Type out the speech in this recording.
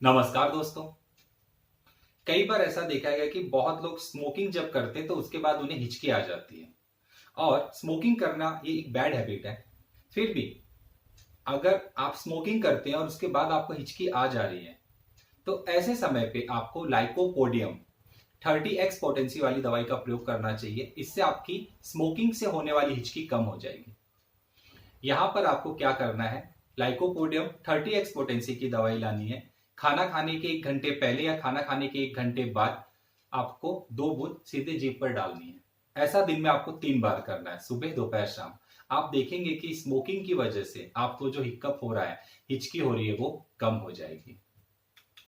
नमस्कार दोस्तों। कई बार ऐसा देखा गया कि बहुत लोग स्मोकिंग जब करते हैं तो उसके बाद उन्हें हिचकी आ जाती है और स्मोकिंग करना ये एक बैड हैबिट है। फिर भी अगर आप स्मोकिंग करते हैं और उसके बाद आपको हिचकी आ जा रही है तो ऐसे समय पे आपको लाइकोपोडियम 30x पोटेंसी वाली दवाई का प्रयोग करना चाहिए। इससे आपकी स्मोकिंग से होने वाली हिचकी कम हो जाएगी। यहां पर आपको क्या करना है, लाइकोपोडियम 30x पोटेंसी की दवाई लानी है। खाना खाने के 1 घंटे पहले या खाना खाने के 1 घंटे बाद आपको 2 बूंद सीधे जीभ पर डालनी है। ऐसा दिन में आपको 3 बार करना है, सुबह दोपहर शाम। आप देखेंगे कि स्मोकिंग की वजह से आपको जो हिक्कप हो रहा है, हिचकी हो रही है, वो कम हो जाएगी।